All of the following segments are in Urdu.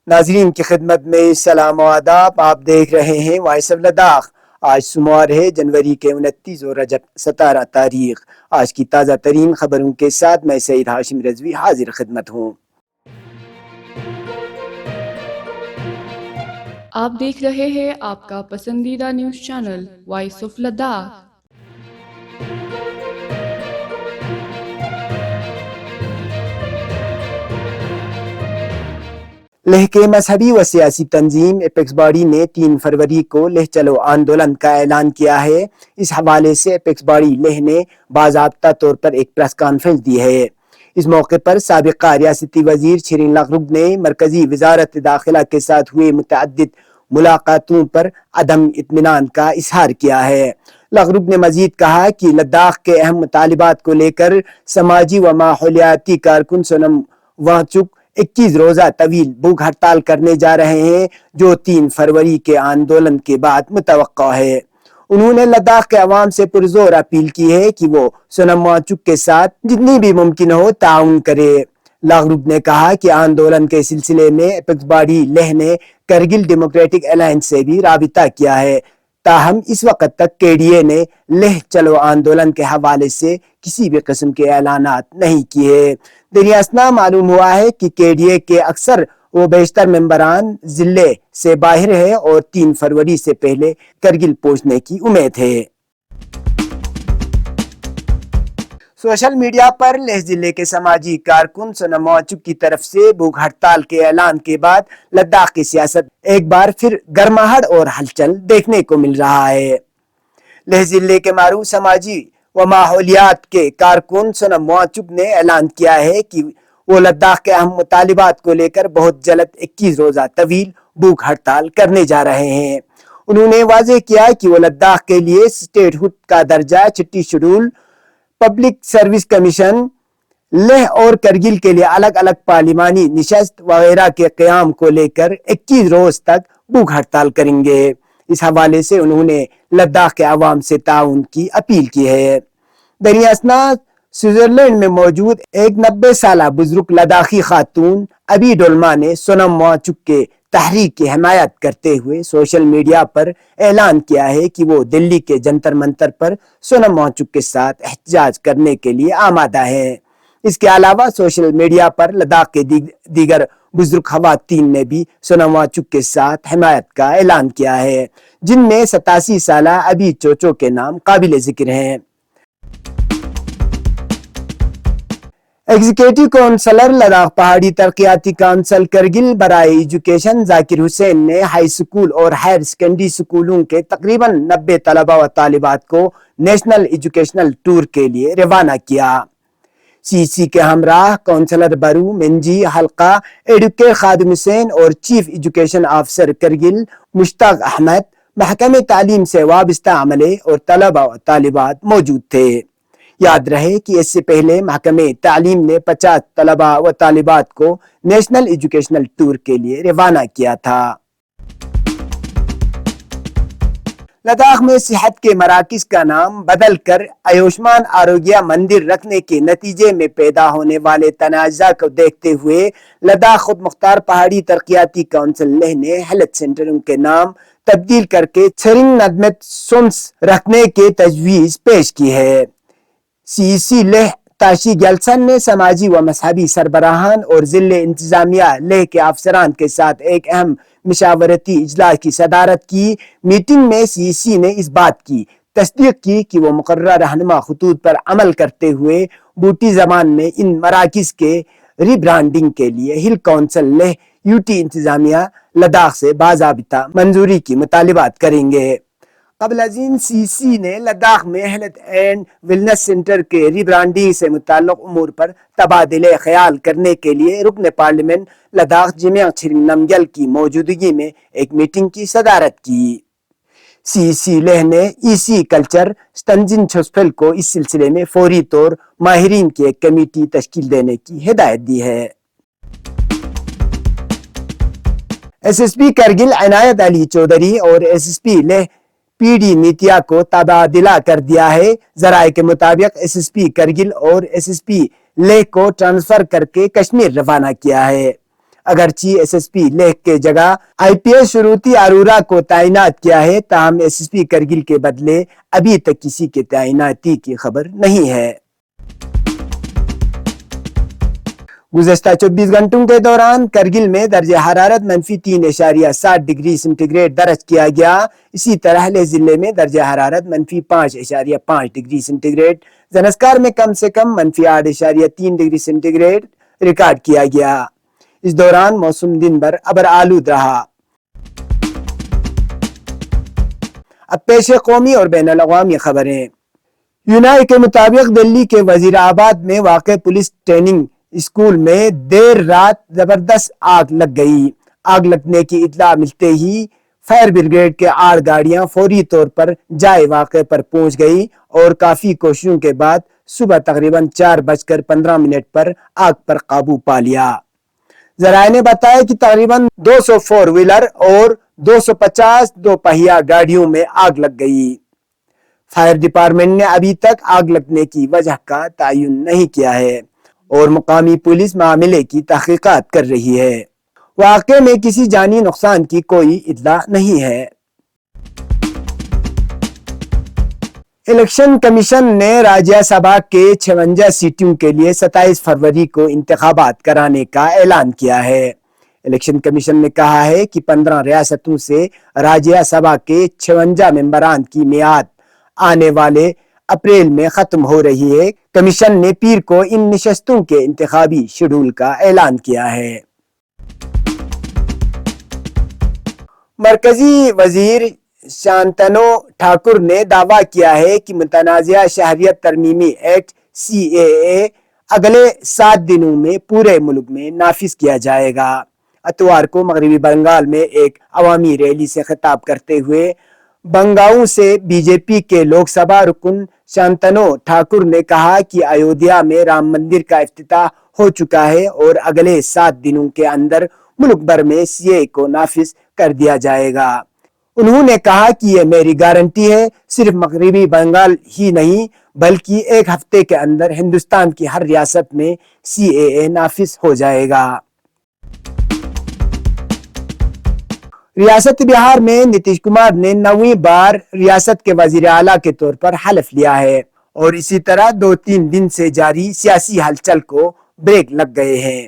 ناظرین کی خدمت میں سلام و آداب. آپ دیکھ رہے ہیں وائس آف لداخ. آج سوموار ہے جنوری کے 29 اور رجب 17 تاریخ. آج کی تازہ ترین خبروں کے ساتھ میں سعید ہاشم رضوی حاضر خدمت ہوں. آپ دیکھ رہے ہیں آپ کا پسندیدہ news channel voice of Ladakh. Leh کے مذہبی و سیاسی تنظیم اپیکس باڈی نے 3 فروری کو لیہ چلو آندولن کا اعلان کیا ہے. اس حوالے سے اپیکس باڈی لیہ نے باضابطہ طور پر ایک پریس کانفرنس دی ہے. اس موقع پر سابقہ ریاستی وزیر شرین لغرگ نے مرکزی وزارت داخلہ کے ساتھ ہوئے متعدد ملاقاتوں پر عدم اطمینان کا اظہار کیا ہے. لغرگ نے مزید کہا کہ لداخ کے اہم مطالبات کو لے کر سماجی و ماحولیاتی کارکن سونم وانگچک 21 روزہ طویل بھوک ہڑتال کرنے جا رہے ہیں جو 3 فروری کے آندولن کے بعد متوقع ہے. انہوں نے لداخ کے عوام سے پرزور اپیل کی ہے کہ وہ سونم وانگچک کے ساتھ جتنی بھی ممکن ہو تعاون کرے. لغرگ نے کہا کہ آندولن کے سلسلے میں اپیکس باڈی لیہ نے کرگل ڈیموکریٹک الائنس سے بھی رابطہ کیا ہے. تاہم اس وقت تک KDA نے لیہ چلو آندولن کے حوالے سے کسی بھی قسم کے اعلانات نہیں کیے. ذریعہ اسنا معلوم ہوا ہے کہ KDA کے اکثر و بیشتر ممبران ضلع سے باہر ہے اور 3 فروری سے پہلے کرگل پہنچنے کی امید ہے. سوشل میڈیا پر لیہ ضلع کے سماجی کارکن سونم وانگچک کی طرف سے بھوک ہڑتال کے اعلان کے بعد لداخ کی سیاست ایک بار پھر گرماہٹ اور ہلچل دیکھنے کو مل رہا ہے. لیہ ضلع کے معروف سماجی و ماحولیات کے کارکن سونم وانگچک نے اعلان کیا ہے کہ وہ لداخ کے اہم مطالبات کو لے کر بہت جلد 21 روزہ طویل بھوک ہڑتال کرنے جا رہے ہیں. انہوں نے واضح کیا کہ وہ لداخ کے لیے اسٹیٹ ہوڈ کا درجہ، چھٹی schedule, public service commission, Leh اور کرگل کے لیے الگ الگ پارلیمانی نشست وغیرہ کے قیام کو لے کر 21 روز تک بھوک ہڑتال کریں گے. اس حوالے سے انہوں نے لداخ کے عوام سے تعاون کی اپیل کی ہے. دریا اسنا سوئٹزرلینڈ میں موجود ایک 90 سالہ بزرگ لداخی خاتون ابی ڈولما نے سونم وانگچک کے تحریک کی حمایت کرتے ہوئے سوشل میڈیا پر اعلان کیا ہے کہ وہ دلی کے جنتر منتر پر سونم وانگچک کے ساتھ احتجاج کرنے کے لیے آمادہ ہیں. اس کے علاوہ سوشل میڈیا پر لداخ کے دیگر بزرگ خواتین نے بھی سونم وانگچک کے ساتھ حمایت کا اعلان کیا ہے، جن میں 87 سالہ ابی چوچو کے نام قابل ذکر ہیں. ایگزیکٹو کونسلر لداخ پہاڑی ترقیاتی کونسل کرگل برائے ایجوکیشن ذاکر حسین نے ہائی سکول اور ہائر سیکنڈری سکولوں کے تقریباً 90 طلبہ و طالبات کو نیشنل ایجوکیشنل ٹور کے لیے روانہ کیا. CEC کے ہمراہ کونسلر برو منجی حلقہ ایڈوکیٹر خادم حسین اور چیف ایجوکیشن آفیسر کرگل مشتاق احمد، محکمہ تعلیم سے وابستہ عملے اور طلبہ و طالبات موجود تھے. یاد رہے کہ اس سے پہلے محکمہ تعلیم نے 50 طلبہ و طالبات کو نیشنل ایجوکیشنل ٹور کے لیے روانہ کیا تھا. لداخ میں صحت کے مراکز کا نام بدل کر آیوشمان آروگیہ مندر رکھنے کے نتیجے میں پیدا ہونے والے تنازع کو دیکھتے ہوئے لداخ خود مختار پہاڑی ترقیاتی کونسل لیہ نے ہیلتھ سینٹروں کے نام تبدیل کر کے چھرنگ ندمت سومس رکھنے کی تجویز پیش کی ہے. CEC لیہ تاشی گیلسن نے سماجی و مذہبی سربراہان اور ضلع انتظامیہ لیہ کے افسران کے ساتھ ایک اہم مشاورتی اجلاس کی صدارت کی. میٹنگ میں CEC نے اس بات کی تصدیق کی کہ وہ مقررہ رہنما خطوط پر عمل کرتے ہوئے بوٹی زبان میں ان مراکز کے ری برانڈنگ کے لیے ہل کونسل لیہ UT انتظامیہ لداخ سے باضابطہ منظوری کی مطالبات کریں گے. قبل ازیں CEC نے لداخ میں ہیلتھ اینڈ ویلنس سینٹر کے ری برانڈنگ سے متعلق امور پر تبادلہ خیال کرنے کے لیے رکن پارلیمنٹ لداخ جمیع چھرنگ نمگیل کی موجودگی میں ایک میٹنگ کی صدارت کی. CEC لیہ نے EC کلچر ستنجن چھوسپھل کو اس سلسلے میں فوری طور ماہرین کی ایک کمیٹی تشکیل دینے کی ہدایت دی ہے. SSP کرگل عنایت علی چودھری اور SSP لیہ PD نیتیا کو تبادلہ کر دیا ہے. ذرائع کے مطابق SSP کرگل اور SSP لیہ کو ٹرانسفر کر کے کشمیر روانہ کیا ہے. اگرچہ ایس ایس پی لیہ کے جگہ آئی پی ایس شروتی ارورا کو تعینات کیا ہے، تاہم ایس ایس پی کرگل کے بدلے ابھی تک کسی کے تعیناتی کی خبر نہیں ہے۔ گزشتہ 24 گھنٹوں کے دوران کرگل میں درجہ حرارت -3.7 ڈگری سینٹی گریڈ درج کیا گیا۔ اسی طرح لیہ ضلع میں درجہ حرارت -5.5 ڈگری سینٹی گریڈ، زنسکار میں کم سے کم -8.3 ڈگری سینٹی گریڈ ریکارڈ کیا گیا۔ اس دوران موسم دن بھر ابر آلود رہا۔ اب پیش قومی اور بین الاقوامی خبریں۔ یونائی کے مطابق دلی کے وزیر آباد میں واقع پولیس ٹریننگ اسکول میں دیر رات زبردست آگ لگ گئی۔ آگ لگنے کی اطلاع ملتے ہی فائر بریگیڈ کے 8 گاڑیاں فوری طور پر جائے واقع پر پہنچ گئی اور کافی کوششوں کے بعد صبح تقریباً 4:15 پر آگ پر قابو پا لیا۔ ذرائع نے بتایا کہ تقریباً 200 فور ویلر اور 250 دوپہیہ گاڑیوں میں آگ لگ گئی۔ فائر ڈپارٹمنٹ نے ابھی تک آگ لگنے کی وجہ کا تعین نہیں کیا ہے اور مقامی پولیس معاملے کی تحقیقات کر رہی ہے۔ واقعے میں کسی جانی نقصان کی کوئی اطلاع نہیں ہے۔ الیکشن کمیشن نے راجیہ سبھا کے 56 سیٹوں کے لیے 27 فروری کو انتخابات کرانے کا اعلان کیا ہے۔ الیکشن کمیشن نے کہا ہے کہ 15 ریاستوں سے راجیہ سبھا کے 56 ممبران کی میعاد آنے والے اپریل میں ختم ہو رہی ہے۔ کمیشن نے پیر کو ان نشستوں کے انتخابی شیڈول کا اعلان کیا ہے۔ مرکزی وزیر شانتنو ٹھاکر نے دعویٰ کیا ہے کہ متنازعہ شہریت ترمیمی ایکٹ CAA اگلے 7 دنوں میں پورے ملک میں نافذ کیا جائے گا۔ اتوار کو مغربی بنگال میں ایک عوامی ریلی سے خطاب کرتے ہوئے بنگاؤں سے بی جے پی کے لوک سبھا رکن شانتنو ٹھاکر نے کہا کہ ایودھیا میں رام مندر کا افتتاح ہو چکا ہے اور اگلے 7 دنوں کے اندر ملک بھر میں CAA کو نافذ کر دیا جائے گا۔ انہوں نے کہا کہ یہ میری گارنٹی ہے، صرف مغربی بنگال ہی نہیں بلکہ ایک ہفتے کے اندر ہندوستان کی ہر ریاست میں CAA نافذ ہو جائے گا۔ ریاست بہار میں نتیش کمار نے 9ویں بار ریاست کے وزیر اعلیٰ کے طور پر حلف لیا ہے اور اسی طرح 2-3 دن سے جاری سیاسی ہلچل کو بریک لگ گئے ہیں۔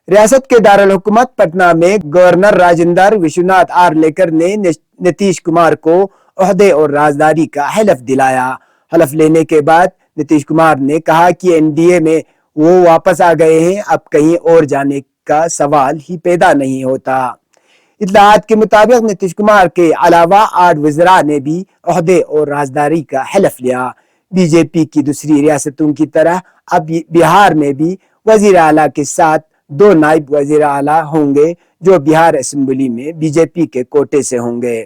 ریاست کے دارالحکومت پٹنہ میں گورنر راجندر وشوناتھ آرلیکر نے نتیش کمار کو عہدے اور رازداری کا حلف دلایا۔ حلف لینے کے بعد نتیش کمار نے کہا کہ NDA میں وہ واپس آ گئے ہیں، اب کہیں اور جانے کا سوال ہی پیدا نہیں ہوتا۔ اطلاعات کے مطابق نتیش کمار کے علاوہ 8 وزراء نے بھی عہدے اور رازداری کا حلف لیا۔ بی جے پی کی دوسری ریاستوں کی طرح اب بہار میں بھی وزیر اعلیٰ کے ساتھ 2 نائب وزیر اعلیٰ ہوں گے جو بہار اسمبلی میں بی جے پی کے کوٹے سے ہوں گے۔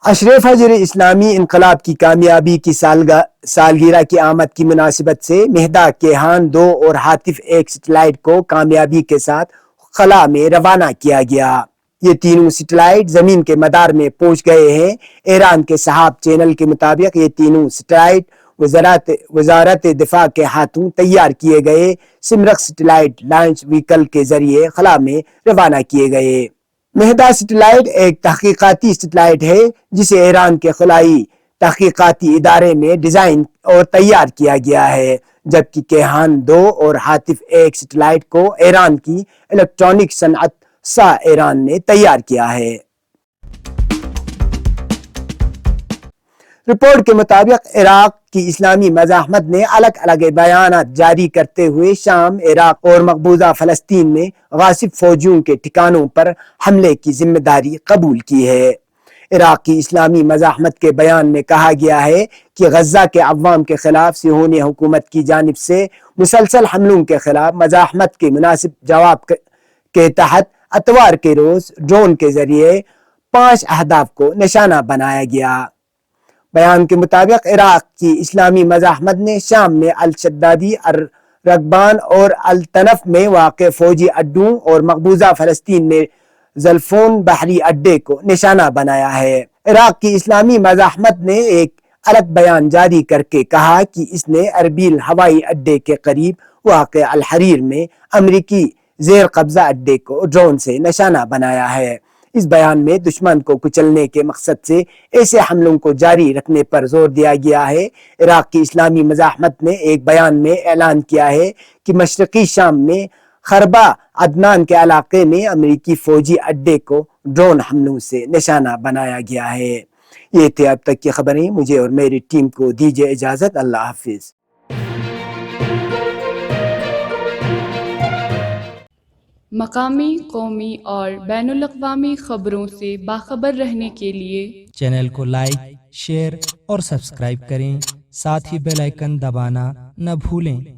اشرے فجر اسلامی انقلاب کی کامیابی کی سالگرہ کی آمد کی مناسبت سے مہدا کیہان 2 اور ہاتف 1 سیٹلائٹ کو کامیابی کے ساتھ خلا میں روانہ کیا گیا۔ یہ تینوں سیٹلائٹ زمین کے مدار میں پہنچ گئے ہیں۔ ایران کے صحاف چینل کے مطابق یہ تینوں سیٹلائٹ وزارت دفاع کے ہاتھوں تیار کیے گئے سمرک سیٹلائٹ لانچ وہیکل کے ذریعے خلا میں روانہ کیے گئے۔ مہدا سیٹلائٹ ایک تحقیقاتی سیٹلائٹ ہے جسے ایران کے خلائی تحقیقاتی ادارے میں ڈیزائن اور تیار کیا گیا ہے، جبکہ کیہان 2 اور ہاتف 1 سیٹلائٹ کو ایران کی الیکٹرانک صنعت ایران نے تیار کیا ہے۔ رپورٹ کے مطابق عراق کی اسلامی مزاحمت نے الگ الگ بیانات جاری کرتے ہوئے شام، عراق اور مقبوضہ فلسطین میں غاصب فوجیوں کے ٹھکانوں پر حملے کی ذمہ داری قبول کی ہے۔ عراق کی اسلامی مزاحمت کے بیان میں کہا گیا ہے کہ غزہ کے عوام کے خلاف صہیونی حکومت کی جانب سے مسلسل حملوں کے خلاف مزاحمت کے مناسب جواب کے تحت اتوار کے روز ڈرون کے ذریعے 5 اہداف کو نشانہ بنایا گیا۔ بیان کے مطابق عراق کی اسلامی مزاحمت نے شام میں الشدادی، رغبان اور الطنف میں واقع فوجی اڈوں اور مقبوضہ فلسطین میں زلفون بحری اڈے کو نشانہ بنایا ہے۔ عراق کی اسلامی مزاحمت نے ایک الگ بیان جاری کر کے کہا کہ اس نے اربیل ہوائی اڈے کے قریب واقع الحریر میں امریکی زیر قبضہ اڈے کو ڈرون سے نشانہ بنایا ہے۔ اس بیان میں دشمن کو کچلنے کے مقصد سے ایسے حملوں کو جاری رکھنے پر زور دیا گیا ہے۔ عراق کی اسلامی مزاحمت نے ایک بیان میں اعلان کیا ہے کہ مشرقی شام میں خربہ عدنان کے علاقے میں امریکی فوجی اڈے کو ڈرون حملوں سے نشانہ بنایا گیا ہے۔ یہ تھے اب تک کی خبریں۔ مجھے اور میری ٹیم کو دیجیے اجازت۔ اللہ حافظ۔ مقامی، قومی اور بین الاقوامی خبروں سے باخبر رہنے کے لیے چینل کو لائک، شیئر اور سبسکرائب کریں، ساتھ ہی بیل آئیکن دبانا نہ بھولیں۔